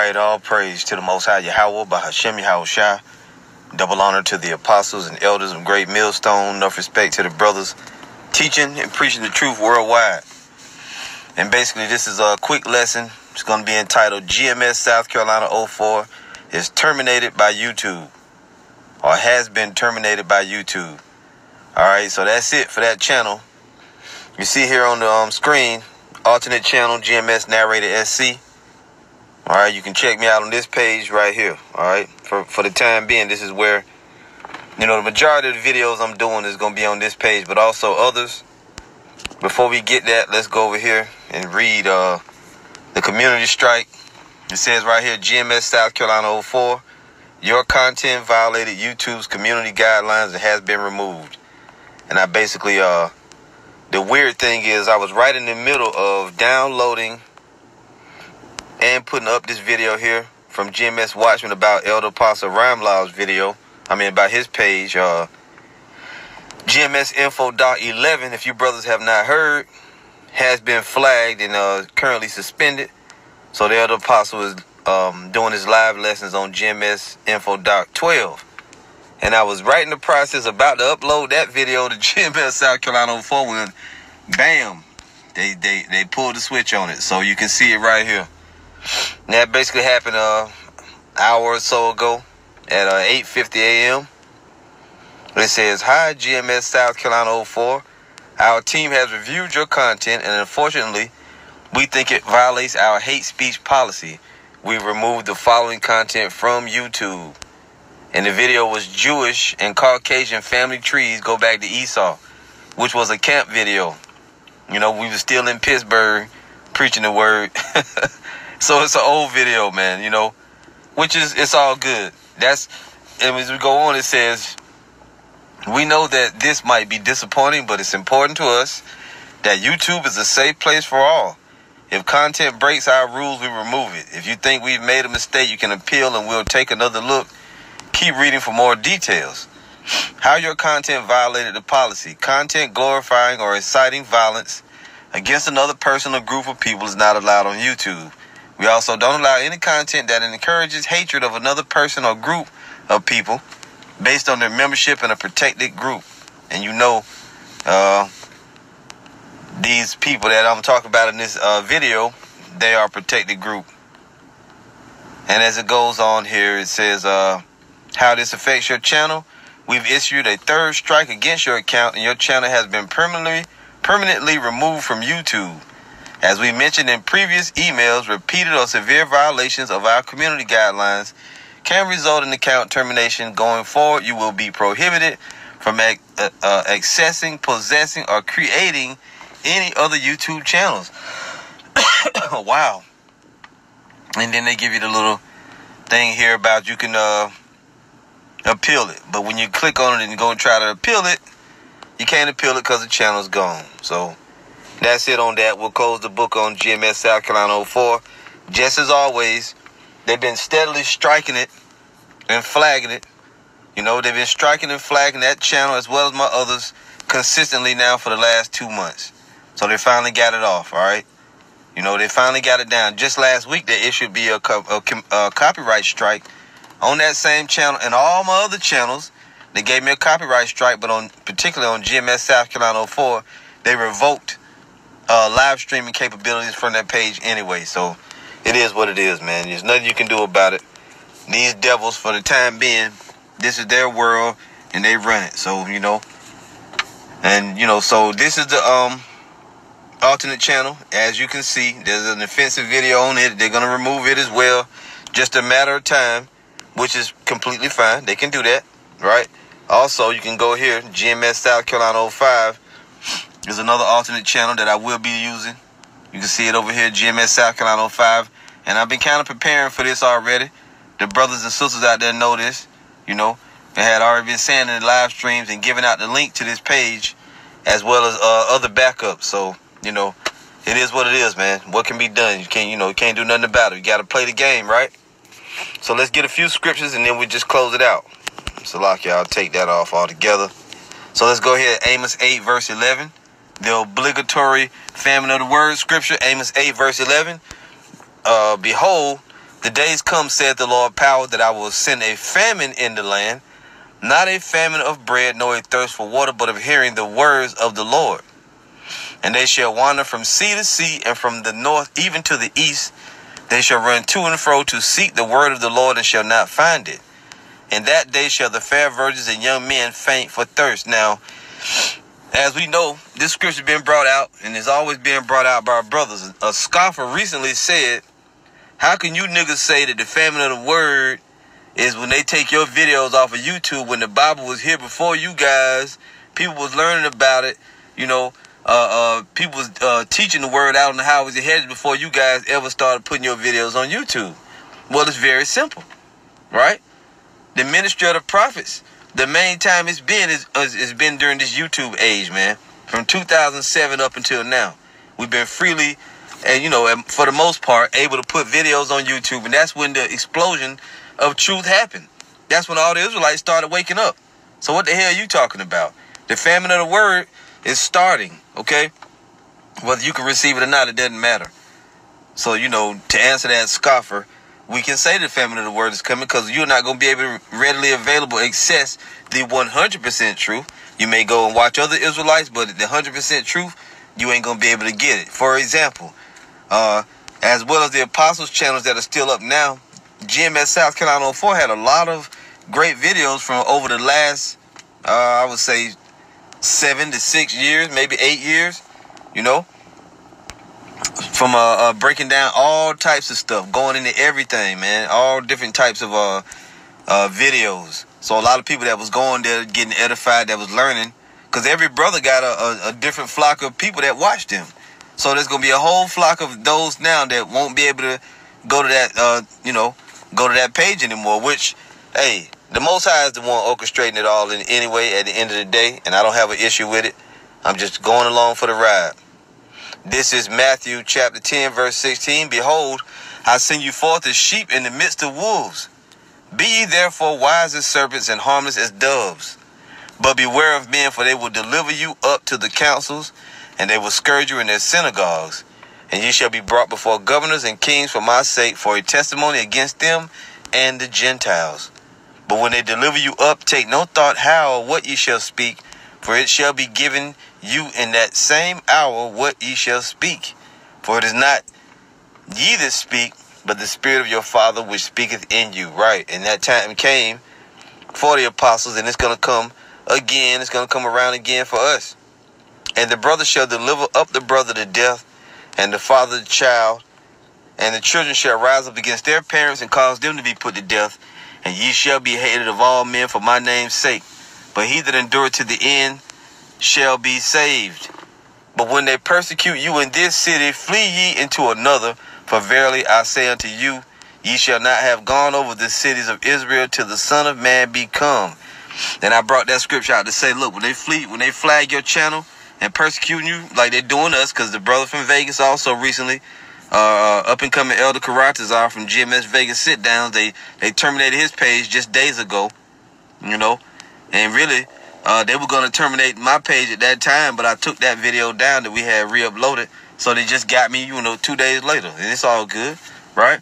right, all praise to the Most High Yahweh, Bahashem Yahushua. Double honor to the apostles and elders of Great Millstone. Enough respect to the brothers teaching and preaching the truth worldwide. And basically, this is a quick lesson. It's going to be entitled GMSSOUTHCAROLINA04 is terminated by YouTube, or has been terminated by YouTube. All right, so that's it for that channel. You see here on the screen, alternate channel, Gmsnarratorsc. All right, you can check me out on this page right here. All right, for the time being, this is where, the majority of the videos I'm doing is going to be on this page, but also others. Before we get that, let's go over here and read the community strike. It says right here, GMSSOUTHCAROLINA04, your content violated YouTube's community guidelines and has been removed. And I basically, the weird thing is I was right in the middle of downloading and putting up this video here from GMS Watchman about Elder Apostle Ramlaw's video. About his page, GMSInfo.11, if you brothers have not heard, has been flagged and currently suspended. So the Elder Apostle is doing his live lessons on GMSInfo.12. And I was right in the process about to upload that video to GMSSOUTHCAROLINA04 when, bam, they pulled the switch on it. So you can see it right here. And that basically happened an hour or so ago at 8:50 a.m. It says, hi, GMSSOUTHCAROLINA04. Our team has reviewed your content, and unfortunately, we think it violates our hate speech policy. We removed the following content from YouTube. And the video was Jewish and Caucasian family trees go back to Esau, which was a camp video. We were still in Pittsburgh preaching the word. So it's an old video, man, which is, it's all good. And as we go on, it says, we know that this might be disappointing, but it's important to us that YouTube is a safe place for all. If content breaks our rules, we remove it. If you think we've made a mistake, you can appeal and we'll take another look. Keep reading for more details. How your content violated the policy. Content glorifying or inciting violence against another person or group of people is not allowed on YouTube. We also don't allow any content that encourages hatred of another person or group of people based on their membership in a protected group. And these people that I'm talking about in this video, they are a protected group. And as it goes on here, it says how this affects your channel. We've issued a third strike against your account, and your channel has been permanently removed from YouTube. As we mentioned in previous emails, repeated or severe violations of our community guidelines can result in account termination. Going forward, you will be prohibited from accessing, possessing, or creating any other YouTube channels. Wow. And then they give you the little thing here about you can appeal it. But when you click on it and go and try to appeal it, you can't appeal it because the channel's gone. So that's it on that. We'll close the book on GMSSOUTHCAROLINA04. Just as always, they've been steadily striking it and flagging it. They've been striking and flagging that channel as well as my others consistently now for the last 2 months. So they finally got it off, all right? They finally got it down. Just last week, they issued a copyright strike on that same channel and all my other channels. They gave me a copyright strike, but particularly on GMSSOUTHCAROLINA04, they revoked live streaming capabilities from that page anyway. So it is what it is, man. There's nothing you can do about it. These devils, for the time being, this is their world and they run it. So, so this is the alternate channel. As you can see, there's an offensive video on it. They're going to remove it as well. Just a matter of time, which is completely fine. They can do that, right? Also, you can go here, GMSSOUTHCAROLINA05. There's another alternate channel that I will be using. You can see it over here, GMSSOUTHCAROLINA05. And I've been kind of preparing for this already. The brothers and sisters out there know this. They had already been saying in the live streams and giving out the link to this page as well as other backups. So, it is what it is, man. What can be done? You can't do nothing about it. You got to play the game, right? So let's get a few scriptures and then we just close it out. So, I'll take that off altogether. So let's go ahead. Amos 8, verse 11. The obligatory famine of the word scripture, Amos 8, verse 11. Behold, The days come, saith the Lord power, that I will send a famine in the land, not a famine of bread, nor a thirst for water, but of hearing the words of the Lord. And they shall wander from sea to sea, and from the north even to the east. They shall run to and fro to seek the word of the Lord, and shall not find it. In that day shall the fair virgins and young men faint for thirst. Now, as we know, this scripture has been brought out, and it's always been brought out by our brothers. A scoffer recently said, how can you niggas say that the famine of the word is when they take your videos off of YouTube, when the Bible was here before you guys, people was learning about it, you know, people was teaching the word out on the highways and hedges before you guys ever started putting your videos on YouTube? Well, it's very simple, right? The ministry of the prophets, the main time it's been is been during this YouTube age, man. From 2007 up until now, we've been freely, and you know, for the most part, able to put videos on YouTube, and that's when the explosion of truth happened. That's when all the Israelites started waking up. So what the hell are you talking about? The famine of the word is starting, okay? Whether you can receive it or not, it doesn't matter. So, you know, to answer that scoffer, we can say the famine of the word is coming, because you're not going to be able to readily available access the 100% truth. You may go and watch other Israelites, but the 100% truth, you ain't going to be able to get it. For example, as well as the apostles channels that are still up now, GMSSOUTHCAROLINA04 had a lot of great videos from over the last, I would say, 7 to 6 years, maybe 8 years, you know, from breaking down all types of stuff, going into everything, man, all different types of videos. So a lot of people that was going there getting edified, that was learning, because every brother got a different flock of people that watched him. So there's going to be a whole flock of those now that won't be able to go to that, you know, go to that page anymore, which, hey, the Most High is the one orchestrating it all in anyway at the end of the day, and I don't have an issue with it. I'm just going along for the ride. This is Matthew chapter 10, verse 16. Behold, I send you forth as sheep in the midst of wolves. Be ye therefore wise as serpents and harmless as doves. But beware of men, for they will deliver you up to the councils, and they will scourge you in their synagogues. And ye shall be brought before governors and kings for my sake, for a testimony against them and the Gentiles. But when they deliver you up, take no thought how or what ye shall speak, for it shall be given you in that same hour what ye shall speak. For it is not ye that speak, but the Spirit of your Father which speaketh in you. Right. And that time came for the apostles, and it's going to come again. It's going to come around again for us. And the brother shall deliver up the brother to death, and the father the child, and the children shall rise up against their parents and cause them to be put to death. And ye shall be hated of all men for my name's sake. But he that endureth to the end shall be saved. But when they persecute you in this city, flee ye into another. For verily I say unto you, ye shall not have gone over the cities of Israel till the Son of Man be come. Then I brought that scripture out to say, look, when they flag your channel and persecuting you like they're doing us, because the brother from Vegas also recently, up and coming Elder Karatazar from GMS Vegas sit downs, they terminated his page just days ago, you know, and really they were going to terminate my page at that time, but I took that video down that we had re-uploaded, so they just got me, you know, 2 days later, and it's all good, right?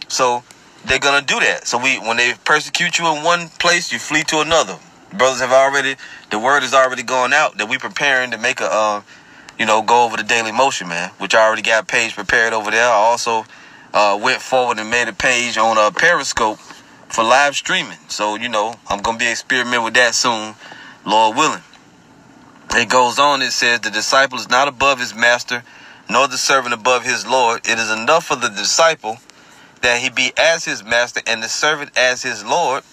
So they're going to do that. So when they persecute you in one place, you flee to another. Brothers have already, the word is already going out that we preparing to make a you know, go over the Daily Motion, man, which I already got a page prepared over there. I also went forward and made a page on Periscope for live streaming. So, you know, I'm going to be experimenting with that soon, Lord willing. It goes on, it says, the disciple is not above his master, nor the servant above his Lord. It is enough for the disciple that he be as his master and the servant as his Lord.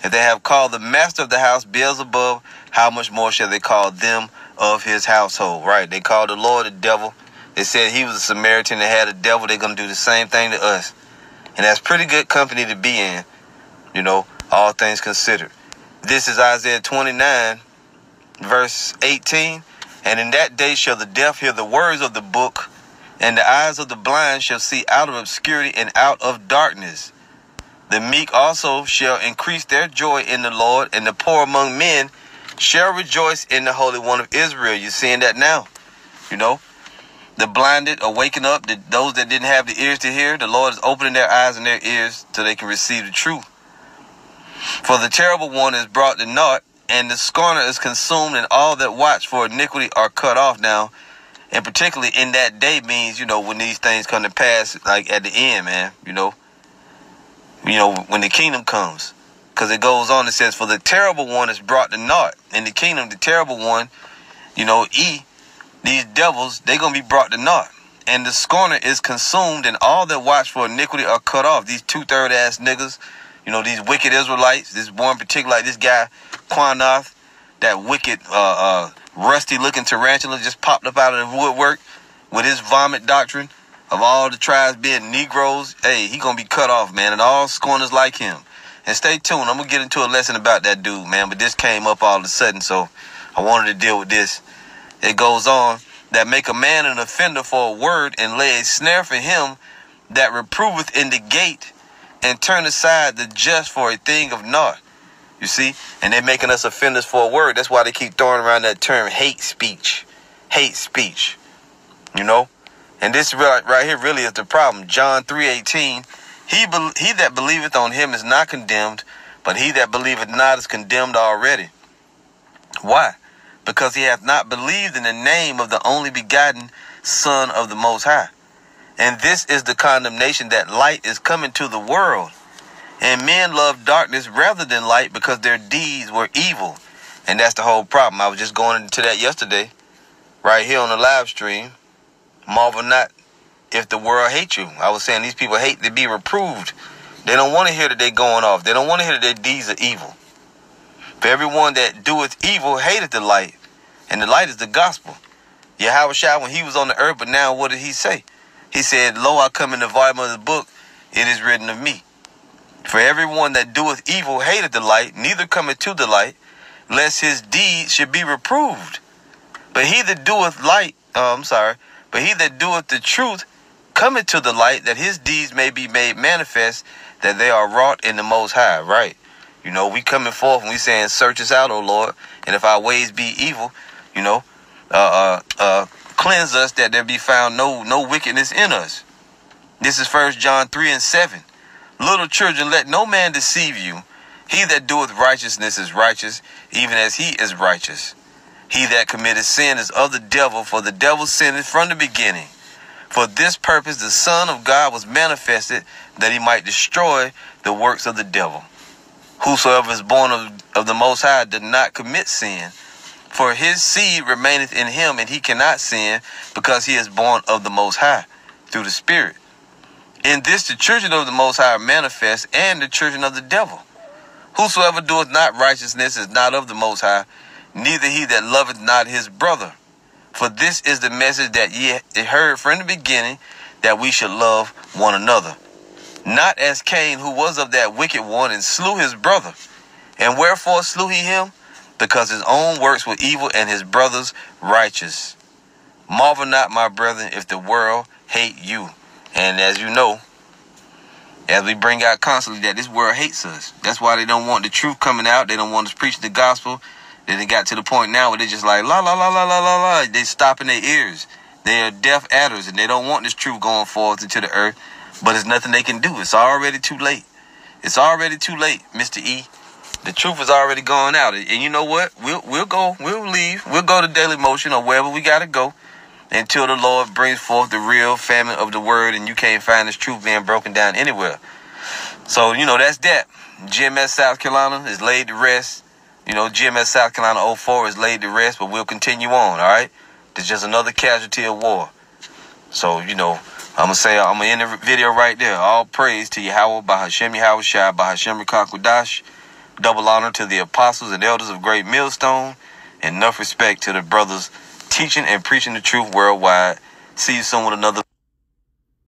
If they have called the master of the house Beelzebub, how much more shall they call them of his household? Right. They called the Lord the devil. They said he was a Samaritan that had a devil. They're going to do the same thing to us. And that's pretty good company to be in, you know, all things considered. This is Isaiah 29, verse 18. And in that day shall the deaf hear the words of the book, and the eyes of the blind shall see out of obscurity and out of darkness. The meek also shall increase their joy in the Lord, and the poor among men shall rejoice in the Holy One of Israel. You're seeing that now, you know. The blinded are waking up. Those that didn't have the ears to hear, the Lord is opening their eyes and their ears so they can receive the truth. For the terrible one is brought to naught, and the scorner is consumed, and all that watch for iniquity are cut off. Now, and particularly in that day means, when these things come to pass, like at the end, man, when the kingdom comes. Because it goes on, it says, for the terrible one is brought to naught. In the kingdom, the terrible one, these devils, they're going to be brought to naught. And the scorner is consumed, and all that watch for iniquity are cut off. These 2/3 ass niggas, these wicked Israelites, this one particular, like this guy, Quanoth, that wicked, rusty-looking tarantula just popped up out of the woodwork with his vomit doctrine of all the tribes being Negroes. Hey, he going to be cut off, man, and all scorners like him. And stay tuned. I'm going to get into a lesson about that dude, man, but this came up all of a sudden, so I wanted to deal with this. It goes on, that make a man an offender for a word, and lay a snare for him that reproveth in the gate, and turn aside the just for a thing of naught. You see? And they're making us offenders for a word. That's why they keep throwing around that term hate speech. Hate speech. And this right here really is the problem. John 3:18. He that believeth on him is not condemned, but he that believeth not is condemned already. Why? Because he hath not believed in the name of the only begotten Son of the Most High. And this is the condemnation, that light is coming to the world. And men love darkness rather than light, because their deeds were evil. And that's the whole problem. I was just going into that yesterday, right here on the live stream. Marvel not if the world hates you. I was saying these people hate to be reproved. They don't want to hear that they're going off. They don't want to hear that their deeds are evil. For everyone that doeth evil hateth the light, and the light is the gospel. Yahushua, when he was on the earth, but now what did he say? He said, lo, I come in the volume of the book, it is written of me. For everyone that doeth evil hateth the light, neither cometh to the light, lest his deeds should be reproved. But he that doeth but he that doeth the truth cometh to the light, that his deeds may be made manifest, that they are wrought in the Most High. Right? We coming forth and we saying, search us out, O Lord, and if our ways be evil, cleanse us, that there be found no wickedness in us. This is 1 John 3:7. Little children, let no man deceive you. He that doeth righteousness is righteous, even as he is righteous. He that committeth sin is of the devil, for the devil sinned from the beginning. For this purpose the Son of God was manifested, that he might destroy the works of the devil. Whosoever is born of the Most High does not commit sin, for his seed remaineth in him, and he cannot sin, because he is born of the Most High through the Spirit. In this the children of the Most High are manifest, and the children of the devil. Whosoever doeth not righteousness is not of the Most High, neither he that loveth not his brother. For this is the message that ye heard from the beginning, that we should love one another. Not as Cain, who was of that wicked one, and slew his brother. And wherefore slew he him? Because his own works were evil, and his brother's righteous. Marvel not, my brethren, if the world hate you. And as you know, as we bring out constantly, that this world hates us. That's why they don't want the truth coming out. They don't want us preaching the gospel. Then it got to the point now where they just like, la, la, la, la, la, la, la. They stopping their ears. They are deaf adders, and they don't want this truth going forth into the earth. But there's nothing they can do. It's already too late. It's already too late, Mr. E. The truth is already gone out. And you know what? We'll leave. We'll go to Daily Motion or wherever we got to go until the Lord brings forth the real famine of the word, and you can't find this truth being broken down anywhere. So, that's that. GMS South Carolina is laid to rest. GMS South Carolina 04 is laid to rest, but we'll continue on, all right? There's just another casualty of war. So, I'm going to end the video right there. All praise to Yahweh, Bahashem Yahushua, Bahashem Rakakwadash. Double honor to the apostles and elders of Great Millstone. And enough respect to the brothers teaching and preaching the truth worldwide. See you soon with another